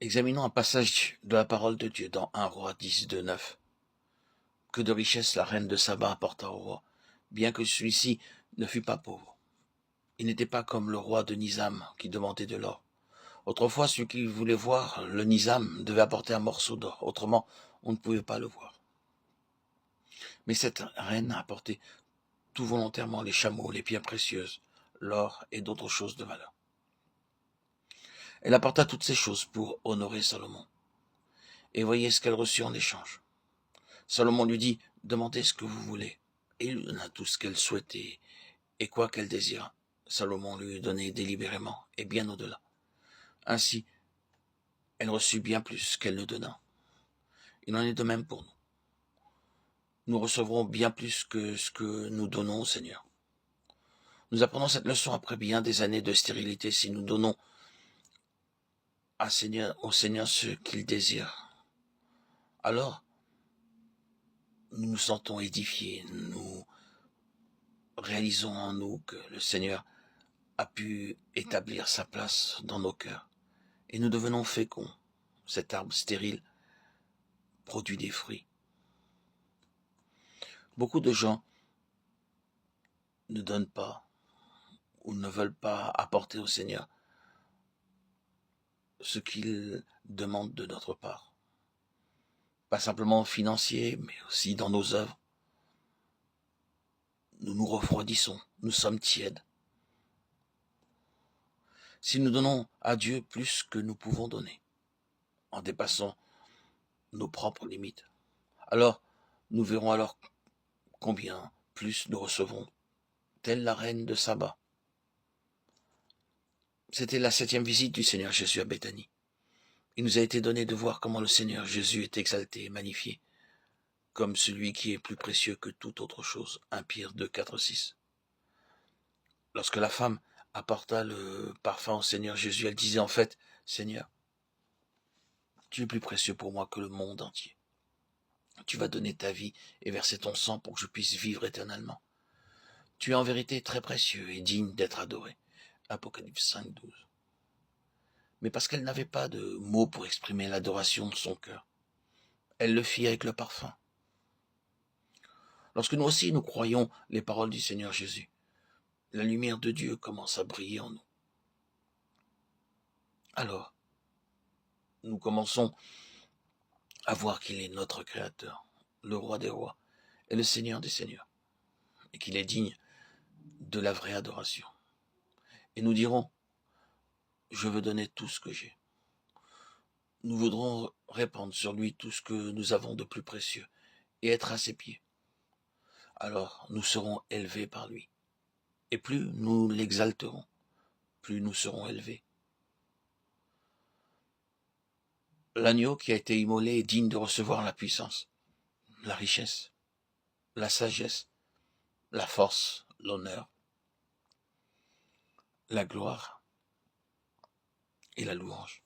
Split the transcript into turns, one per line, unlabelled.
Examinons un passage de la parole de Dieu dans 1 Roi 10, 2, 9. Que de richesse la reine de Saba apporta au roi, bien que celui-ci ne fût pas pauvre. Il n'était pas comme le roi de Nizam qui demandait de l'or. Autrefois, celui qui voulait voir le Nizam devait apporter un morceau d'or, autrement on ne pouvait pas le voir. Mais cette reine a apporté tout volontairement les chameaux, les pierres précieuses, l'or et d'autres choses de valeur. Elle apporta toutes ces choses pour honorer Salomon. Et voyez ce qu'elle reçut en échange. Salomon lui dit, demandez ce que vous voulez. Et il lui donna tout ce qu'elle souhaitait et quoi qu'elle désira. Salomon lui donnait délibérément et bien au-delà. Ainsi, elle reçut bien plus qu'elle ne donna. Il en est de même pour nous. Nous recevrons bien plus que ce que nous donnons au Seigneur. Nous apprenons cette leçon après bien des années de stérilité si nous donnons au Seigneur ce qu'il désire. Alors, nous nous sentons édifiés, nous réalisons en nous que le Seigneur a pu établir sa place dans nos cœurs. Et nous devenons féconds. Cet arbre stérile produit des fruits. Beaucoup de gens ne donnent pas ou ne veulent pas apporter au Seigneur ce qu'il demande de notre part. Pas simplement financier, mais aussi dans nos œuvres. Nous nous refroidissons, nous sommes tièdes. Si nous donnons à Dieu plus que nous pouvons donner, en dépassant nos propres limites, alors nous verrons alors combien plus nous recevons, telle la reine de Saba. C'était la 7e visite du Seigneur Jésus à Béthanie. Il nous a été donné de voir comment le Seigneur Jésus est exalté et magnifié, comme celui qui est plus précieux que toute autre chose. 1 Pierre 2, 4, 6. Lorsque la femme apporta le parfum au Seigneur Jésus, elle disait en fait, Seigneur, tu es plus précieux pour moi que le monde entier. Tu vas donner ta vie et verser ton sang pour que je puisse vivre éternellement. Tu es en vérité très précieux et digne d'être adoré. Apocalypse 5, 12. Mais parce qu'elle n'avait pas de mots pour exprimer l'adoration de son cœur, elle le fit avec le parfum. Lorsque nous aussi nous croyons les paroles du Seigneur Jésus, la lumière de Dieu commence à briller en nous. Alors, nous commençons à voir qu'il est notre Créateur, le Roi des rois et le Seigneur des seigneurs, et qu'il est digne de la vraie adoration. Et nous dirons, je veux donner tout ce que j'ai. Nous voudrons répandre sur lui tout ce que nous avons de plus précieux et être à ses pieds. Alors nous serons élevés par lui. Et plus nous l'exalterons, plus nous serons élevés. L'agneau qui a été immolé est digne de recevoir la puissance, la richesse, la sagesse, la force, l'honneur, la gloire et la louange.